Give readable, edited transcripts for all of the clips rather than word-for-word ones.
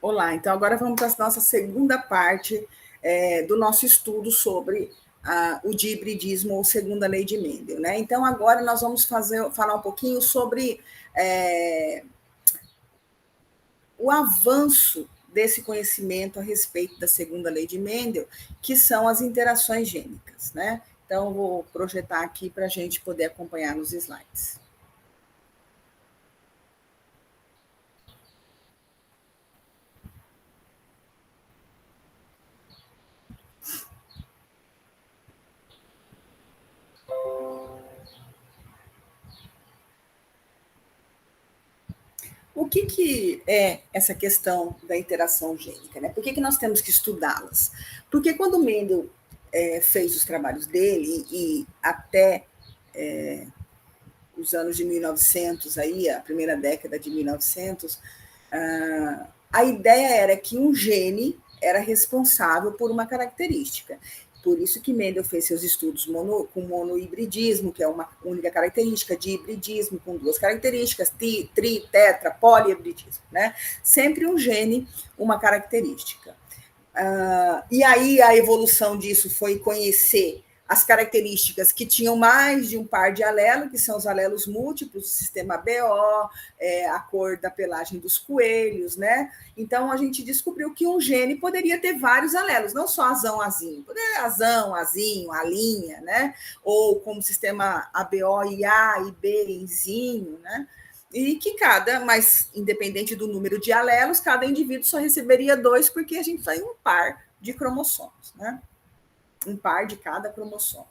Olá, então agora vamos para a nossa segunda parte do nosso estudo sobre o dihibridismo ou segunda lei de Mendel, né? Então agora nós vamos falar um pouquinho sobre o avanço desse conhecimento a respeito da segunda lei de Mendel, que são as interações gênicas, né? Então eu vou projetar aqui para a gente poder acompanhar nos slides. O que é essa questão da interação gênica? Né? Por que nós temos que estudá-las? Porque quando Mendel fez os trabalhos dele e até os anos de 1900, aí, a primeira década de 1900, a ideia era que um gene era responsável por uma característica. Por isso que Mendel fez seus estudos com monohibridismo, que é uma única característica, dihibridismo, com duas características, tri, tetra, polihibridismo, né? Sempre um gene, uma característica. E aí a evolução disso foi conhecer as características que tinham mais de um par de alelo, que são os alelos múltiplos, o sistema BO, a cor da pelagem dos coelhos, né? Então a gente descobriu que um gene poderia ter vários alelos, não só azão, azinho, poderia azão, azinho, alinha, né? Ou como sistema ABO e A e B, enzinho, né? E que mas independente do número de alelos, cada indivíduo só receberia 2, porque a gente tem um par de cromossomos, né? Um par de cada cromossomo.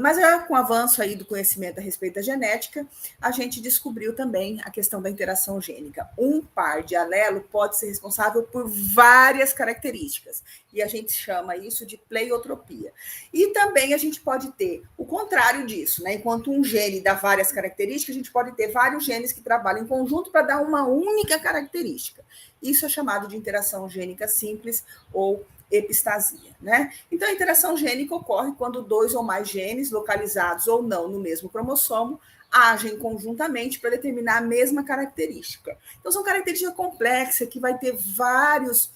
Mas com o avanço aí do conhecimento a respeito da genética, a gente descobriu também a questão da interação gênica. Um par de alelo pode ser responsável por várias características, e a gente chama isso de pleiotropia. E também a gente pode ter o contrário disso, né? Enquanto um gene dá várias características, a gente pode ter vários genes que trabalham em conjunto para dar uma única característica. Isso é chamado de interação gênica simples ou epistasia, né? Então, a interação gênica ocorre quando 2 ou mais genes, localizados ou não no mesmo cromossomo, agem conjuntamente para determinar a mesma característica. Então, são características complexas que vai ter vários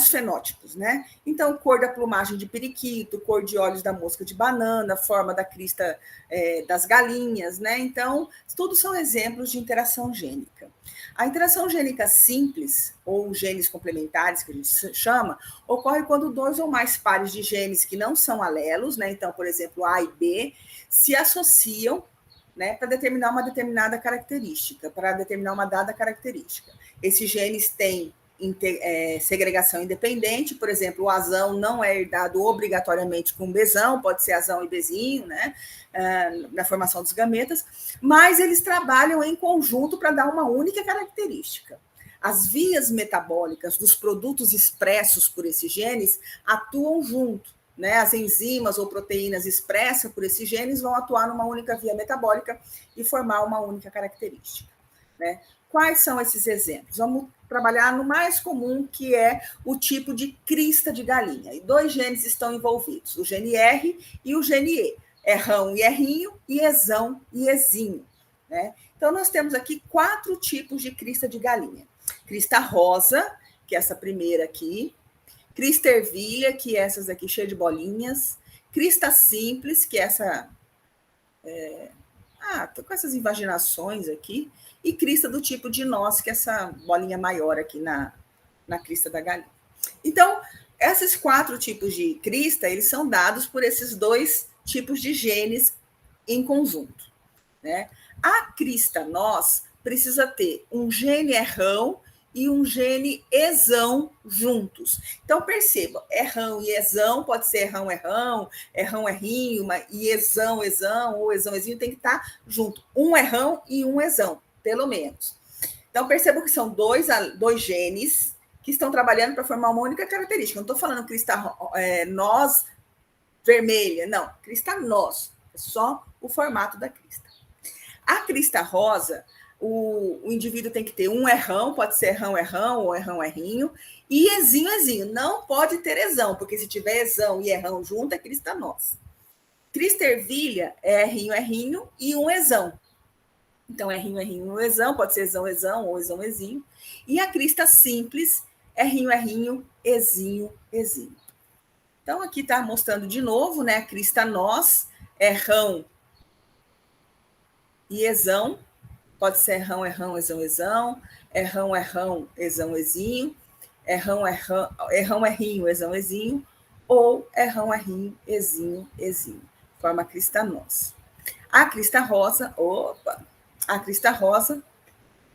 fenótipos, né? Então, cor da plumagem de periquito, cor de olhos da mosca de banana, forma da crista das galinhas, né? Então, todos são exemplos de interação gênica. A interação gênica simples, ou genes complementares, que a gente chama, ocorre quando 2 ou mais pares de genes que não são alelos, né? Então, por exemplo, A e B, se associam, né, para determinar uma determinada característica, para determinar uma dada característica. Esses genes têm segregação independente, por exemplo, o azão não é herdado obrigatoriamente com o bezão, pode ser azão e bezinho, né, na formação dos gametas, mas eles trabalham em conjunto para dar uma única característica. As vias metabólicas dos produtos expressos por esses genes atuam junto, né? As enzimas ou proteínas expressas por esses genes vão atuar numa única via metabólica e formar uma única característica, né? Quais são esses exemplos? Vamos trabalhar no mais comum, que é o tipo de crista de galinha. E 2 genes estão envolvidos, o gene R e o gene E. Errão e errinho, e exão e ezinho, né? Então, nós temos aqui 4 tipos de crista de galinha. Crista rosa, que é essa primeira aqui. Crista ervilha, que é essas aqui cheias de bolinhas. Crista simples, que é essa... tô com essas invaginações aqui. E crista do tipo de noz, que é essa bolinha maior aqui na crista da galinha. Então, esses 4 tipos de crista, eles são dados por esses 2 tipos de genes em conjunto, né? A crista noz precisa ter um gene errão e um gene exão juntos. Então, perceba, errão e exão, pode ser errão, errão, errão, errinho, e exão, exão, ou exão, exinho, tem que estar junto. Um errão e um exão, pelo menos. Então, perceba que são dois genes que estão trabalhando para formar uma única característica. Não estou falando crista noz vermelha, não, crista noz. É só o formato da crista. A crista rosa, o indivíduo tem que ter um errão, pode ser errão, errão ou errão, errinho, e exinho, exinho. Não pode ter exão, porque se tiver exão e errão junto, é crista noz. Crista ervilha é errinho, errinho e um exão. Então, errinho, esão, pode ser esão, esão ou esão, esinho. E a crista simples, errinho, esinho, esinho. Então, aqui está mostrando de novo, né? A crista nós, errão e esão. Pode ser errão, esão, esão. Errão, esão, esinho. Errão, errinho, esão, esinho. Ou errão, esinho, esinho. Forma a crista nós. A crista rosa, a crista rosa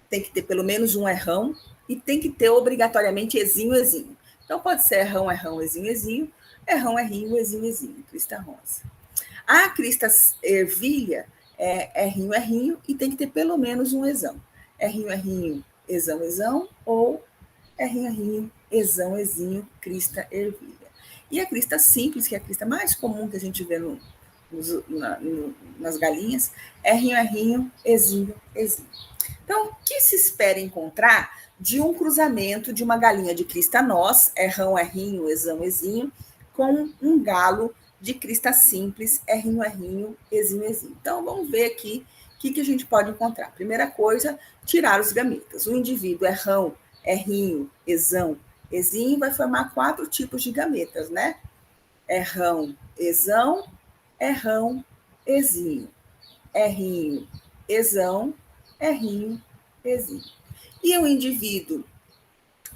tem que ter pelo menos um errão e tem que ter obrigatoriamente esinho, esinho. Então, pode ser errão, esinho, esinho. Errão, errinho, esinho, esinho. Crista rosa. A crista ervilha é errinho, e tem que ter pelo menos um esão. Errinho, esão, esão, ou errinho, esão, esinho, crista ervilha. E a crista simples, que é a crista mais comum que a gente vê nas galinhas, errinho, esinho, esinho. Então, o que se espera encontrar de um cruzamento de uma galinha de crista nós, errão, errinho, esão, esinho, com um galo de crista simples, errinho, esinho, esinho. Então, vamos ver aqui o que a gente pode encontrar. Primeira coisa, tirar os gametas. O indivíduo errão, errinho, esão, esinho vai formar 4 tipos de gametas, né? Errão, esão, errão, esinho. Errinho, esão, errinho, esinho. E o indivíduo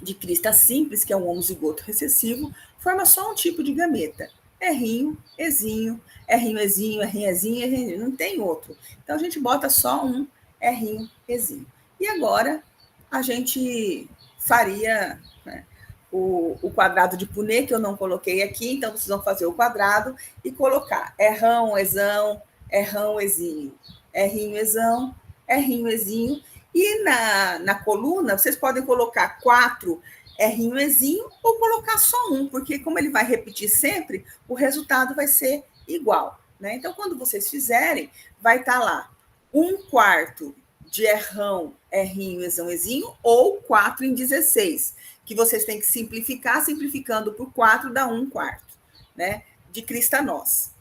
de crista simples, que é um homozigoto recessivo, forma só um tipo de gameta. Errinho, esinho, esinho, esinho, não tem outro. Então, a gente bota só um errinho, esinho. E agora, a gente faria, né, o quadrado de Punnett, que eu não coloquei aqui, então vocês vão fazer o quadrado e colocar errão, esão, errão, esinho, errinho, esão, errinho, esinho. E na coluna, vocês podem colocar 4 errinho, esinho, ou colocar só um, porque como ele vai repetir sempre, o resultado vai ser igual, né? Então, quando vocês fizerem, vai estar lá 1/4 de errão, errinho, esão, esinho, ou 4 em 16, que vocês têm que simplificar, simplificando por 4 dá 1/4, né? De crista nós.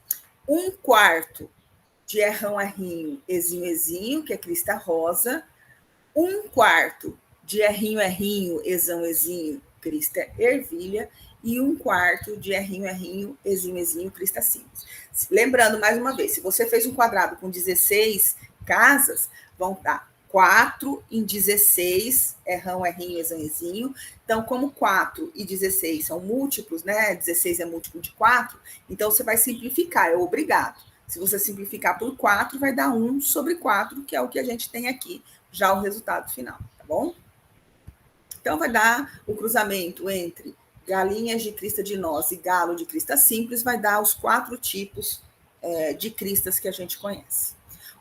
1/4 de errão, errinho, esinho, esinho, que é crista rosa. 1/4 de errinho, errinho, esão, esinho, crista ervilha. E 1/4 de errinho, esinho, esinho, crista simples. Lembrando, mais uma vez, se você fez um quadrado com 16 casas, vão dar 4 em 16, errão, errinho, esão, esinho. Então, como 4 e 16 são múltiplos, né? 16 é múltiplo de 4, então você vai simplificar, é obrigado. Se você simplificar por 4, vai dar 1/4, que é o que a gente tem aqui, já o resultado final, tá bom? Então, vai dar o cruzamento entre galinhas de crista de noz e galo de crista simples, vai dar os 4 tipos de cristas que a gente conhece.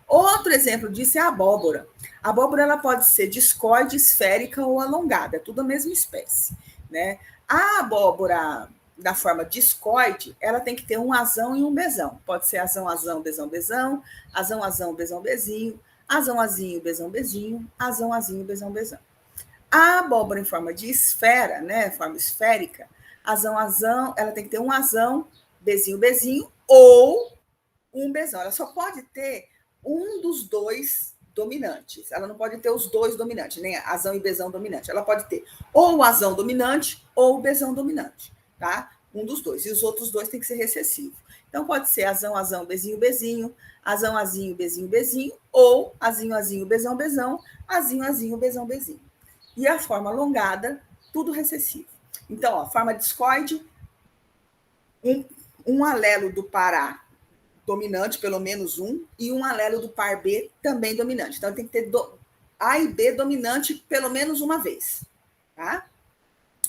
Outro exemplo disso é a abóbora. A abóbora ela pode ser discoide, esférica ou alongada, é tudo a mesma espécie, né? A abóbora da forma discoide, ela tem que ter um azão e um bezão. Pode ser azão, bezão, bezão, azão, bezão, bezinho, azão, azinho, bezão, bezinho, azão, azinho, bezão, bezão. A abóbora em forma de esfera, né, forma esférica, azão, ela tem que ter um azão, bezinho, bezinho, ou um bezão. Ela só pode ter um dos dois dominantes. Ela não pode ter os dois dominantes, nem azão e bezão dominante. Ela pode ter ou o azão dominante ou o bezão dominante, tá? Um dos dois. E os outros dois tem que ser recessivo. Então, pode ser azão, bezinho, bezinho, azão, azinho, bezinho, bezinho, ou azinho, bezão, bezão, azinho, bezão, bezinho. E a forma alongada, tudo recessivo. Então, ó, forma discoide, um alelo do par A dominante, pelo menos um, e um alelo do par B também dominante. Então, tem que ter A e B dominante pelo menos uma vez, tá?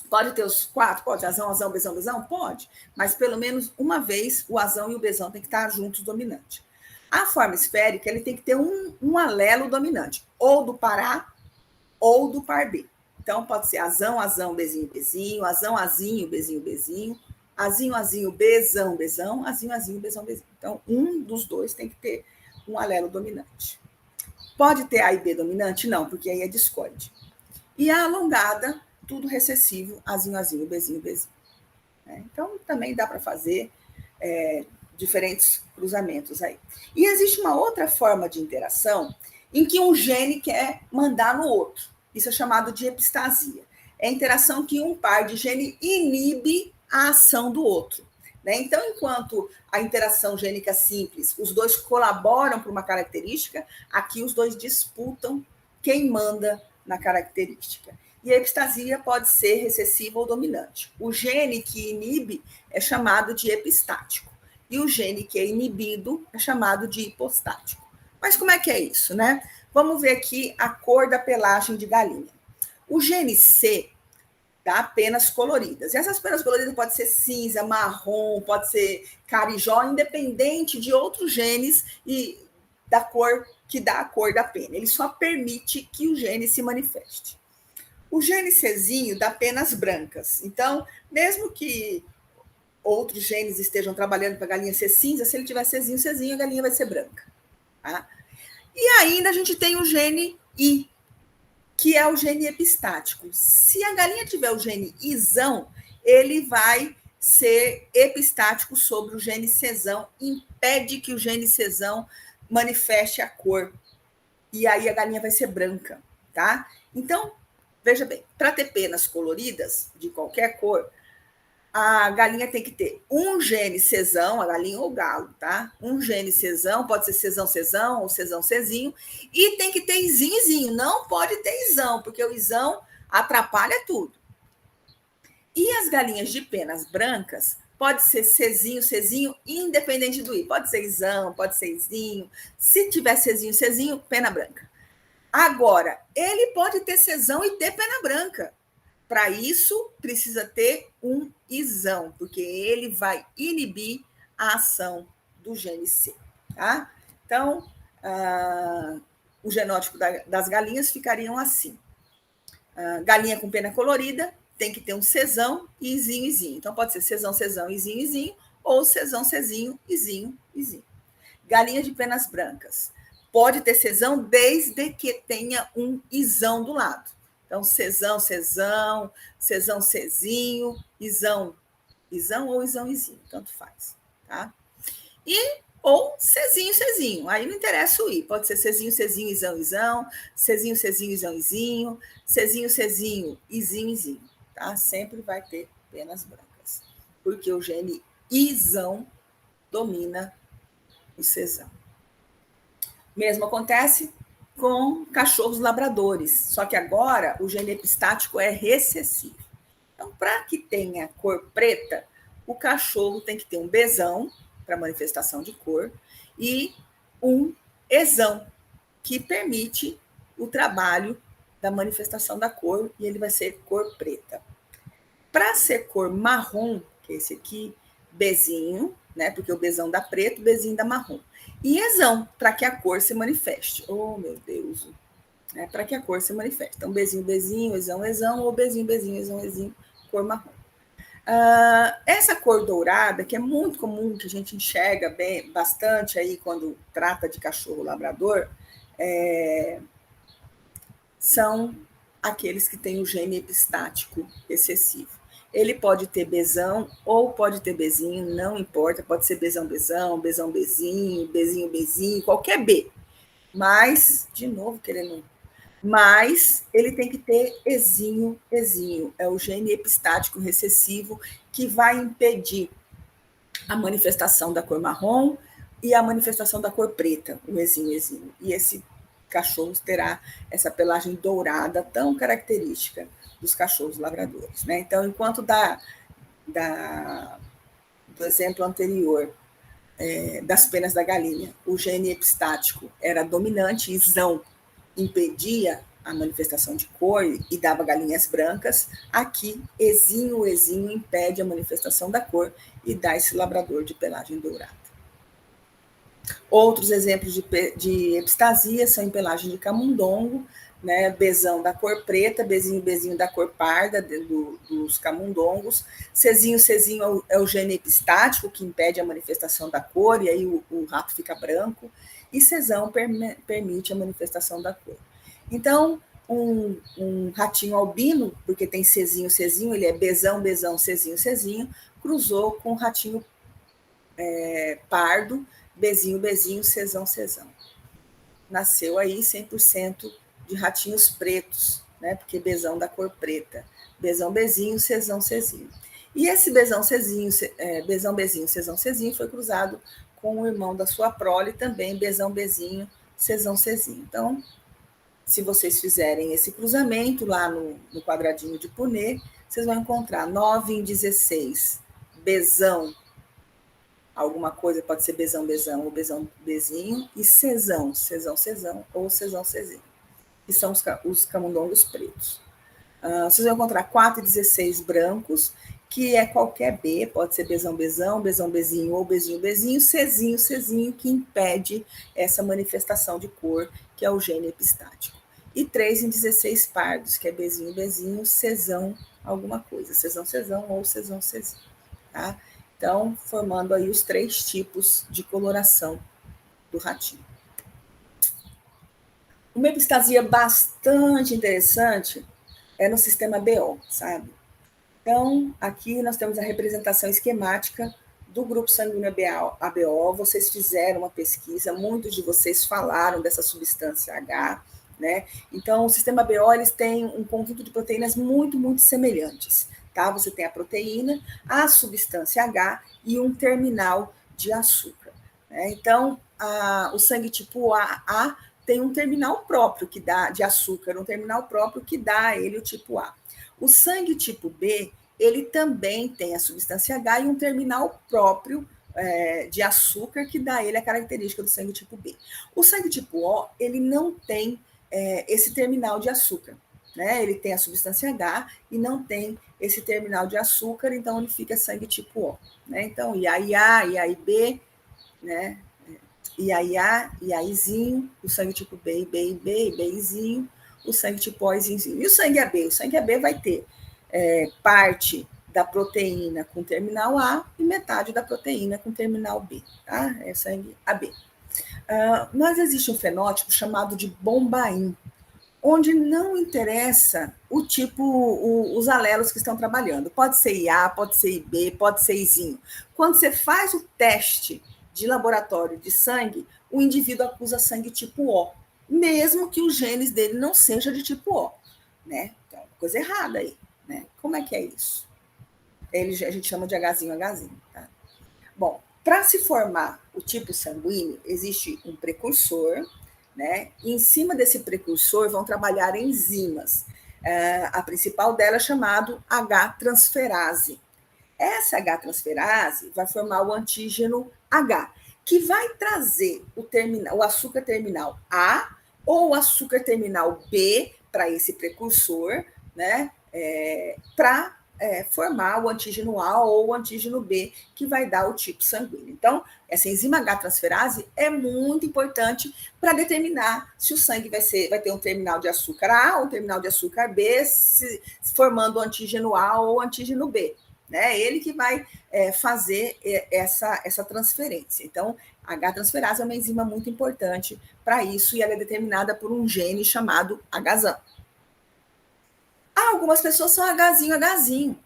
Pode ter os 4? Pode. Azão, bezão, bezão? Pode. Mas pelo menos uma vez o azão e o bezão tem que estar juntos dominante. A forma esférica, ele tem que ter um alelo dominante, ou do par A ou do par B. Então, pode ser azão, bezinho, bezinho, azão, azinho, bezinho, bezinho, azinho, bezão, bezão, azinho, bezão, bezinho. Então, um dos dois tem que ter um alelo dominante. Pode ter A e B dominante? Não, porque aí é discorde. E a alongada, tudo recessivo, azinho, bezinho, bezinho. Então, também dá para fazer diferentes cruzamentos aí. E existe uma outra forma de interação, em que um gene quer mandar no outro. Isso é chamado de epistasia. É a interação que um par de gene inibe a ação do outro. Né? Então, enquanto a interação gênica simples, os dois colaboram para uma característica, aqui os dois disputam quem manda na característica. E a epistasia pode ser recessiva ou dominante. O gene que inibe é chamado de epistático. E o gene que é inibido é chamado de hipostático. Mas como é que é isso, né? Vamos ver aqui a cor da pelagem de galinha. O gene C dá penas coloridas. E essas penas coloridas podem ser cinza, marrom, pode ser carijó, independente de outros genes e da cor que dá a cor da pena. Ele só permite que o gene se manifeste. O gene Czinho dá penas brancas. Então, mesmo que outros genes estejam trabalhando para a galinha ser cinza, se ele tiver Czinho, a galinha vai ser branca. Tá? E ainda a gente tem o gene I, que é o gene epistático. Se a galinha tiver o gene Izão, ele vai ser epistático sobre o gene Czão, impede que o gene Czão manifeste a cor. E aí a galinha vai ser branca, tá? Então, veja bem, para ter penas coloridas de qualquer cor, a galinha tem que ter um gene Czão, a galinha ou o galo, tá? Um gene Czão, pode ser Czão ou Czinho, e tem que ter Izinho, não pode ter Izão, porque o Izão atrapalha tudo. E as galinhas de penas brancas, pode ser Czinho, independente do I, pode ser Izão, pode ser Izinho, se tiver Czinho, pena branca. Agora, ele pode ter Czão e ter pena branca. Para isso, precisa ter um Izão, porque ele vai inibir a ação do gene C. Tá? Então, o genótipo das galinhas ficariam assim. Galinha com pena colorida tem que ter um Czão e Izinho. Então, pode ser Czão, Izinho, ou Czão, Izinho. Galinha de penas brancas. Pode ter Czão desde que tenha um Izão do lado. Então, Czão, Czinho, Izão ou Izão, tanto faz, tá? Ou Czinho. Aí não interessa o I. Pode ser Czinho, Izão, Czinho, Izão, Czinho, Izinho, tá? Sempre vai ter penas brancas. Porque o gene Izão domina o Czão. Mesmo acontece com cachorros labradores, só que agora o gene epistático é recessivo. Então, para que tenha cor preta, o cachorro tem que ter um Bzão, para manifestação de cor, e um Ezão, que permite o trabalho da manifestação da cor, e ele vai ser cor preta. Para ser cor marrom, que é esse aqui, Bzinho, né? Porque o Bzão dá preto, o Bzinho dá marrom. E Ezão, para que a cor se manifeste. Oh, meu Deus! Para que a cor se manifeste. Então, Bzinho, Ezão, ou Bzinho, Ezão, cor marrom. Essa cor dourada, que é muito comum, que a gente enxerga bastante aí quando trata de cachorro labrador, são aqueles que têm o gene epistático excessivo. Ele pode ter Bzão ou pode ter Bzinho, não importa, pode ser Bzão, Bzinho, qualquer B. Mas, de novo, querendo. Mas ele tem que ter Ezinho. É o gene epistático recessivo que vai impedir a manifestação da cor marrom e a manifestação da cor preta, o Ezinho. E esse cachorro terá essa pelagem dourada tão característica dos cachorros labradores, né? Então, enquanto do exemplo anterior, das penas da galinha, o gene epistático era dominante, Izão impedia a manifestação de cor e dava galinhas brancas, aqui Ezinho impede a manifestação da cor e dá esse labrador de pelagem dourada. Outros exemplos de epistasia são em pelagem de camundongo, né? Bzão da cor preta, Bzinho da cor parda dos camundongos. Czinho é o gene epistático que impede a manifestação da cor, e aí o rato fica branco, e Czão permite a manifestação da cor. Então, um ratinho albino, porque tem Czinho, ele é Bzão, Czinho, cruzou com um ratinho pardo, Bzinho, Czão. nasceu aí 100% de ratinhos pretos, né? Porque Bzão da cor preta. Bzão, Bzinho, Czão, Czinho. E esse Bzão, Czinho, Bzão, Bzinho, Czão, Czinho foi cruzado com o irmão da sua prole, também Bzão, Bzinho, Czão, Czinho. Então, se vocês fizerem esse cruzamento lá no quadradinho de Punnett, vocês vão encontrar 9 em 16, Bzão, alguma coisa, pode ser Bzão, Bzão, ou Bzão, Bzinho, e Czão, Czão, Czão, ou Czão, Czinho, que são os camundongos pretos. Vocês vão encontrar 4 e 16 brancos, que é qualquer B, pode ser Bzão, Bzão, Bzão, Bzinho ou Bzinho, Bzinho, Czinho, Czinho, que impede essa manifestação de cor, que é o gene epistático. E 3 em 16 pardos, que é Bzinho, Bzinho, Czão, alguma coisa, Czão, Czão ou Czão, Czinho, tá? Então, formando aí os 3 tipos de coloração do ratinho. Uma epistasia bastante interessante é no sistema BO, sabe? Então, aqui nós temos a representação esquemática do grupo sanguíneo ABO. Vocês fizeram uma pesquisa, muitos de vocês falaram dessa substância H, né? Então, o sistema BO, eles têm um conjunto de proteínas muito, muito semelhantes, tá? Você tem a proteína, a substância H e um terminal de açúcar, né? Então, o sangue tipo A tem um terminal próprio que dá de açúcar, um terminal próprio que dá a ele o tipo A. O sangue tipo B, ele também tem a substância H e um terminal próprio de açúcar que dá a ele a característica do sangue tipo B. O sangue tipo O, ele não tem esse terminal de açúcar, né? Ele tem a substância H e não tem esse terminal de açúcar, então ele fica sangue tipo O, né? Então, IAIA, IAIB, né? IAIA, IAIzinho, o sangue tipo B, B, B, Bzinho, o sangue tipo O, Zinho. E o sangue AB? O sangue AB vai ter parte da proteína com terminal A e metade da proteína com terminal B, tá? É sangue AB. Mas existe um fenótipo chamado de Bombaim, onde não interessa o tipo, os alelos que estão trabalhando. Pode ser IA, pode ser IB, pode ser Izinho. Quando você faz o teste de laboratório de sangue, o indivíduo acusa sangue tipo O, mesmo que os genes dele não seja de tipo O, né? Então, coisa errada aí, né? Como é que é isso? A gente chama de Hzinho, tá? Bom, para se formar o tipo sanguíneo, existe um precursor, né? E em cima desse precursor vão trabalhar enzimas. A principal dela é chamada H-transferase. Essa H-transferase vai formar o antígeno H, que vai trazer o açúcar terminal A ou o açúcar terminal B para esse precursor, né? Para formar o antígeno A ou o antígeno B, que vai dar o tipo sanguíneo. Então, essa enzima H-transferase é muito importante para determinar se o sangue vai ter um terminal de açúcar A ou um terminal de açúcar B, formando o antígeno A ou o antígeno B. Né? Ele que vai fazer essa transferência. Então, a H-transferase é uma enzima muito importante para isso e ela é determinada por um gene chamado Hzão. Algumas pessoas são Hzinho,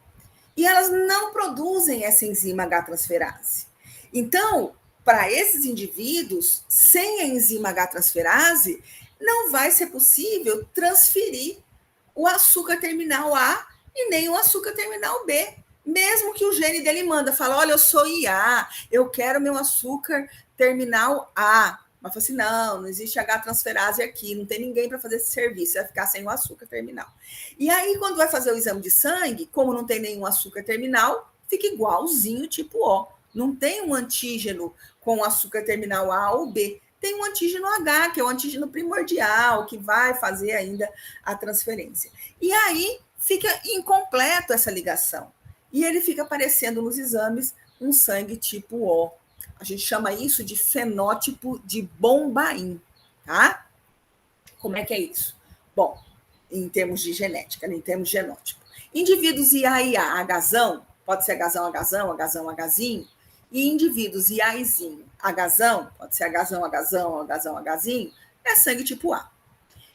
e elas não produzem essa enzima H-transferase. Então, para esses indivíduos, sem a enzima H-transferase, não vai ser possível transferir o açúcar terminal A e nem o açúcar terminal B. Mesmo que o gene dele fala, olha, eu sou IA, eu quero meu açúcar terminal A. Mas fala assim, não existe H-transferase aqui, não tem ninguém para fazer esse serviço, vai ficar sem o açúcar terminal. E aí, quando vai fazer o exame de sangue, como não tem nenhum açúcar terminal, fica igualzinho tipo O. Não tem um antígeno com açúcar terminal A ou B. Tem um antígeno H, que é o antígeno primordial, que vai fazer ainda a transferência. E aí, fica incompleto essa ligação. E ele fica aparecendo nos exames um sangue tipo O. A gente chama isso de fenótipo de Bombaim, tá? Como é que é isso? Bom, em termos de genética, né? Em termos de genótipo. Indivíduos IA, Hzão, pode ser Hzão, Hzinho, e indivíduos IAzinho, Hzão, pode ser Hzinho, é sangue tipo A.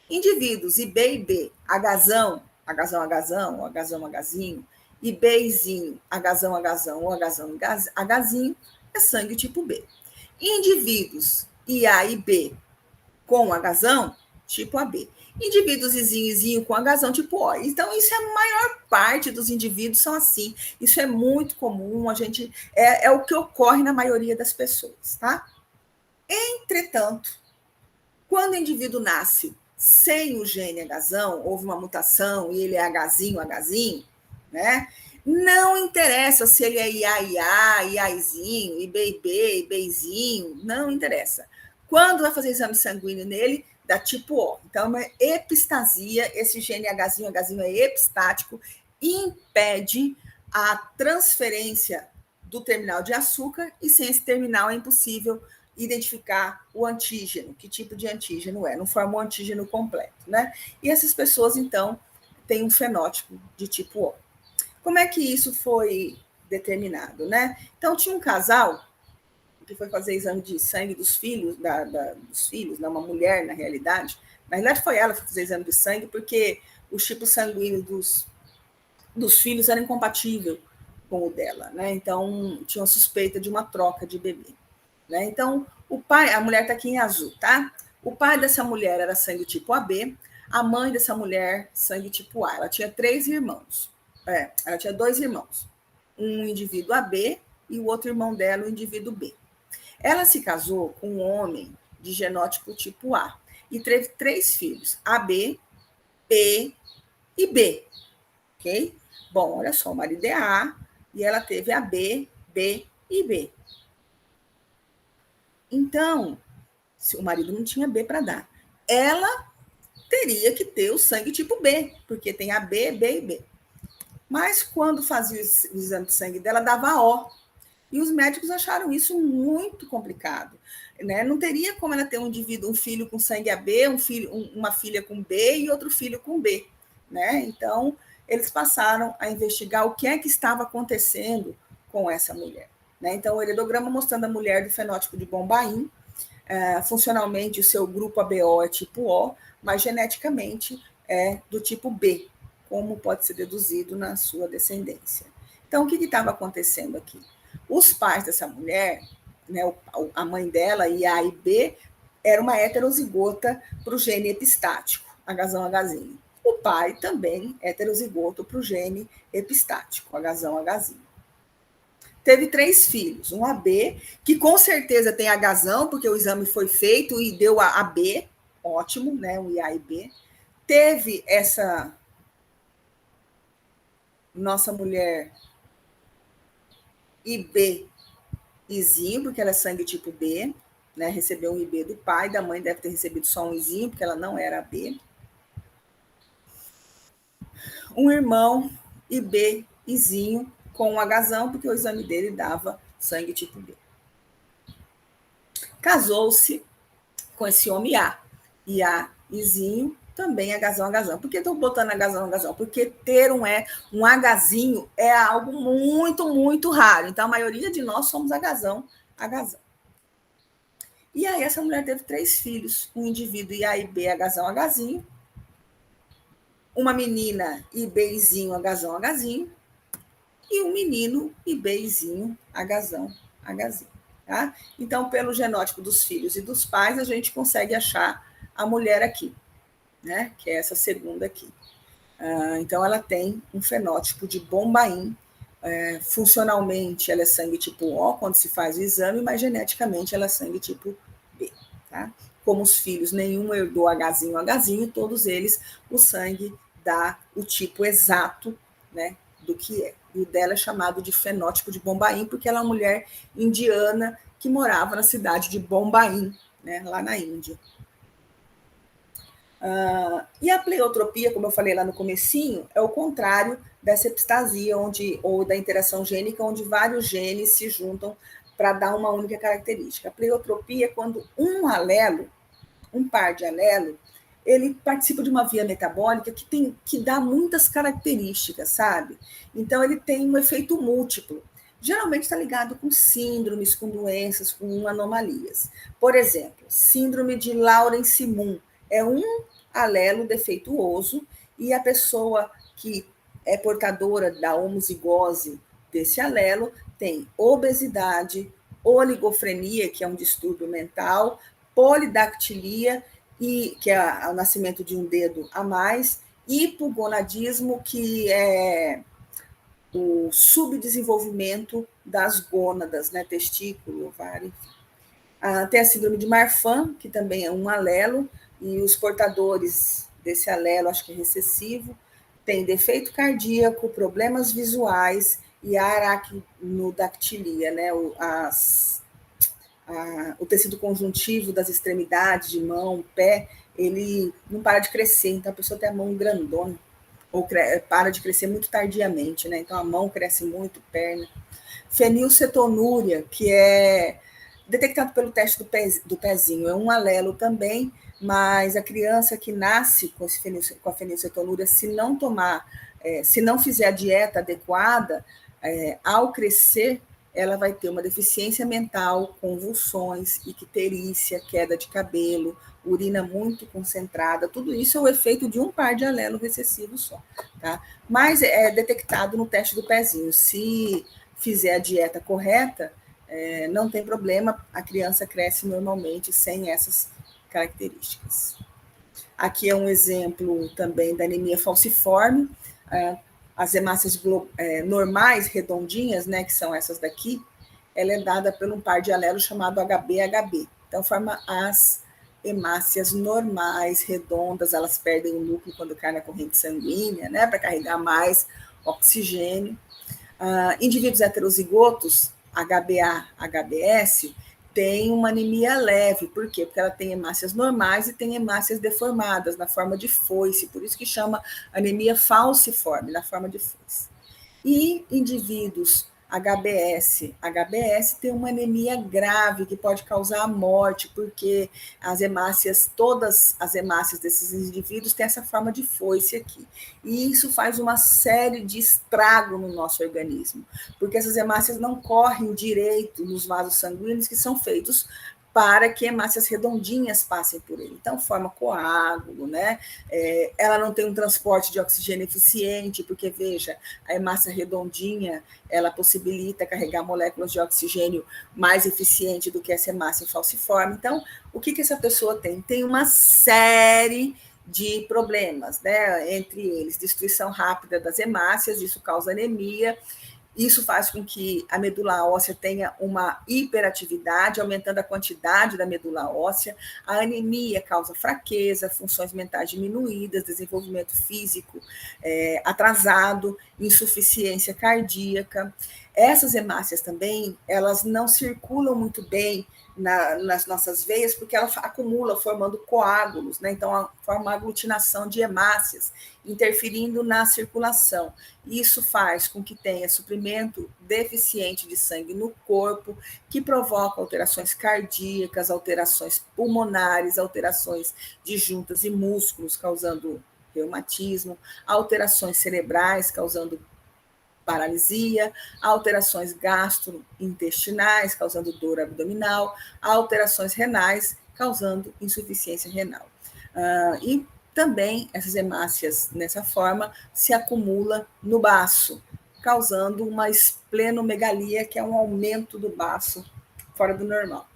Indivíduos IB, Hzão, Hzinho, e Bzinho, Hzão, Hzinho, é sangue tipo B. Indivíduos IA e B, com Hzão, tipo AB. Indivíduos izinho com Hzão, tipo O. Então, isso é a maior parte dos indivíduos são assim. Isso é muito comum, é o que ocorre na maioria das pessoas, tá? Entretanto, quando o indivíduo nasce sem o gene Hzão, houve uma mutação e ele é Hzinho, né? Não interessa se ele é IA, IAzinho, IB, IBzinho, não interessa. Quando vai fazer exame sanguíneo nele, dá tipo O. Então, é uma epistasia, esse gene Hzinho é epistático, impede a transferência do terminal de açúcar, e sem esse terminal é impossível identificar o antígeno, que tipo de antígeno é, não forma um antígeno completo, né? E essas pessoas, então, têm um fenótipo de tipo O. Como é que isso foi determinado, né? Então, tinha um casal que foi fazer exame de sangue dos filhos, dos filhos, né? Uma mulher, na realidade foi ela que fez fazer exame de sangue, porque o tipo sanguíneo dos filhos era incompatível com o dela, né? Então, tinha uma suspeita de uma troca de bebê. Né? Então, o pai, a mulher está aqui em azul, tá? O pai dessa mulher era sangue tipo AB, a mãe dessa mulher, sangue tipo A. Ela tinha 3 irmãos. Ela tinha 2 irmãos. Um indivíduo AB e o outro irmão dela, o indivíduo B. Ela se casou com um homem de genótipo tipo A e teve 3 filhos, AB, E e B. Ok? Bom, olha só, o marido é A e ela teve AB, B e B. Então, se o marido não tinha B para dar, ela teria que ter o sangue tipo B, porque tem A, B, B e B. Mas quando fazia o exame de sangue dela, dava O. E os médicos acharam isso muito complicado. Né? Não teria como ela ter um indivíduo, um filho com sangue AB, uma filha com B e outro filho com B. Né? Então, eles passaram a investigar o que é que estava acontecendo com essa mulher. Né? Então, o heredograma mostrando a mulher do fenótipo de Bombaim, funcionalmente o seu grupo ABO é tipo O, mas geneticamente é do tipo B, como pode ser deduzido na sua descendência. Então, o que estava acontecendo aqui? Os pais dessa mulher, né, a mãe dela, IA e B, era uma heterozigota para o gene epistático, Hzão, Hzinho. O pai também heterozigoto para o gene epistático, Hzão, Hzinho. Teve 3 filhos, um AB, que com certeza tem Hzão, porque o exame foi feito e deu a AB, ótimo, né? Um IA e B. Teve essa nossa mulher IB Izinho, porque ela é sangue tipo B, né? Recebeu um IB do pai, da mãe deve ter recebido só um Izinho, porque ela não era B. Um irmão IB Izinho com um Hzão, porque o exame dele dava sangue tipo B. Casou-se com esse homem A. E a Izinho também é Hzão. Por que estou botando Hzão? Porque ter um Hzinho é algo muito, muito raro. Então, a maioria de nós somos Hzão. E aí, essa mulher teve 3 filhos. Um indivíduo IA e B, Hzinho. Uma menina IBzinho, Hzinho. E um menino IBzinho, Hzão. Tá? Então, pelo genótipo dos filhos e dos pais, a gente consegue achar a mulher aqui, né? Que é essa segunda aqui. Então, ela tem um fenótipo de Bombaim. Funcionalmente, ela é sangue tipo O quando se faz o exame, mas geneticamente ela é sangue tipo B. Tá? Como os filhos, nenhum herdou Hzinho, todos eles, o sangue dá o tipo exato, né, do que é. E o dela é chamado de fenótipo de Bombaim, porque ela é uma mulher indiana que morava na cidade de Bombaim, né, lá na Índia. E a pleiotropia, como eu falei lá no comecinho, é o contrário dessa epistasia, ou da interação gênica, onde vários genes se juntam para dar uma única característica. A pleiotropia é quando um par de alelo, ele participa de uma via metabólica que dá muitas características, sabe? Então, ele tem um efeito múltiplo. Geralmente está ligado com síndromes, com doenças, com anomalias. Por exemplo, síndrome de Laurence-Moon é um alelo defeituoso e a pessoa que é portadora da homozigose desse alelo tem obesidade, oligofrenia, que é um distúrbio mental, polidactilia e que é o nascimento de um dedo a mais, hipogonadismo, que é o subdesenvolvimento das gônadas, né, testículo, ovário, enfim. Tem a síndrome de Marfan, que também é um alelo, e os portadores desse alelo, acho que é recessivo, têm defeito cardíaco, problemas visuais e aracnodactilia, né, o tecido conjuntivo das extremidades, de mão, pé, ele não para de crescer, então a pessoa tem a mão grandona, ou para de crescer muito tardiamente, né? Então a mão cresce muito, perna. Fenilcetonúria, que é detectado pelo teste do pezinho, é um alelo também, mas a criança que nasce com a fenilcetonúria, se não tomar, se não fizer a dieta adequada, ao crescer, ela vai ter uma deficiência mental, convulsões, icterícia, queda de cabelo, urina muito concentrada, tudo isso é o efeito de um par de alelo recessivo só, tá? Mas é detectado no teste do pezinho. Se fizer a dieta correta, não tem problema, a criança cresce normalmente sem essas características. Aqui é um exemplo também da anemia falciforme, as hemácias normais, redondinhas, né, que são essas daqui, ela é dada por um par de alelos chamado HB-HB. Então, forma as hemácias normais, redondas, elas perdem o núcleo quando cai na corrente sanguínea, né, para carregar mais oxigênio. Indivíduos heterozigotos, HBA, HBS, tem uma anemia leve. Por quê? Porque ela tem hemácias normais e tem hemácias deformadas, na forma de foice, por isso que chama anemia falciforme, na forma de foice. E indivíduos HBS tem uma anemia grave que pode causar a morte, porque as hemácias, todas as hemácias desses indivíduos têm essa forma de foice aqui. E isso faz uma série de estrago no nosso organismo, porque essas hemácias não correm direito nos vasos sanguíneos que são feitos para que hemácias redondinhas passem por ele. Então, forma coágulo, né? Ela não tem um transporte de oxigênio eficiente, porque, veja, a hemácia redondinha, ela possibilita carregar moléculas de oxigênio mais eficiente do que essa hemácia falciforme. Então, o que essa pessoa tem? Tem uma série de problemas, né? Entre eles, destruição rápida das hemácias, isso causa anemia. Isso faz com que a medula óssea tenha uma hiperatividade, aumentando a quantidade da medula óssea. A anemia causa fraqueza, funções mentais diminuídas, desenvolvimento físico atrasado, insuficiência cardíaca. Essas hemácias também, elas não circulam muito bem nas nossas veias, porque ela acumula, formando coágulos, né? Então, forma uma aglutinação de hemácias, interferindo na circulação. Isso faz com que tenha suprimento deficiente de sangue no corpo, que provoca alterações cardíacas, alterações pulmonares, alterações de juntas e músculos, causando reumatismo, alterações cerebrais, causando paralisia, alterações gastrointestinais, causando dor abdominal, alterações renais, causando insuficiência renal. E também essas hemácias, nessa forma, se acumula no baço, causando uma esplenomegalia, que é um aumento do baço fora do normal.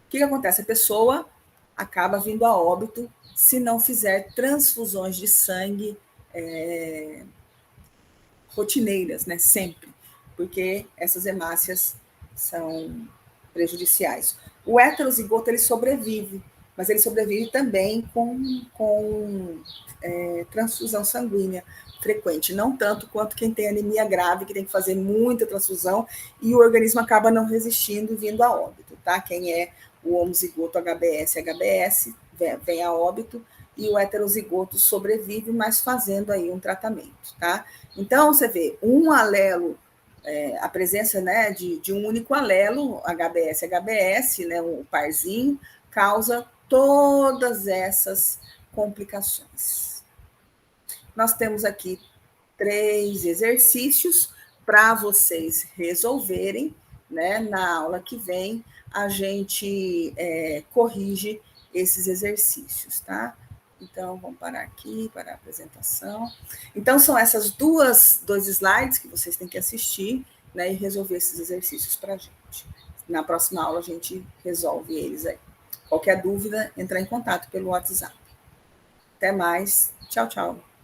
O que acontece? A pessoa acaba vindo a óbito se não fizer transfusões de sangue rotineiras, né? Sempre, porque essas hemácias são prejudiciais. O heterozigoto, ele sobrevive, mas ele sobrevive também com transfusão sanguínea frequente, não tanto quanto quem tem anemia grave, que tem que fazer muita transfusão e o organismo acaba não resistindo e vindo a óbito, tá? Quem é o homozigoto HBS vem a óbito, e o heterozigoto sobrevive, mas fazendo aí um tratamento, tá? Então, você vê, um alelo, a presença, né, de um único alelo, HBS, né, um parzinho, causa todas essas complicações. Nós temos aqui 3 exercícios para vocês resolverem, né? Na aula que vem, a gente corrige esses exercícios, tá? Então, vamos parar aqui para a apresentação. Então, são essas dois slides que vocês têm que assistir, né, e resolver esses exercícios para a gente. Na próxima aula, a gente resolve eles aí. Qualquer dúvida, entrar em contato pelo WhatsApp. Até mais. Tchau, tchau.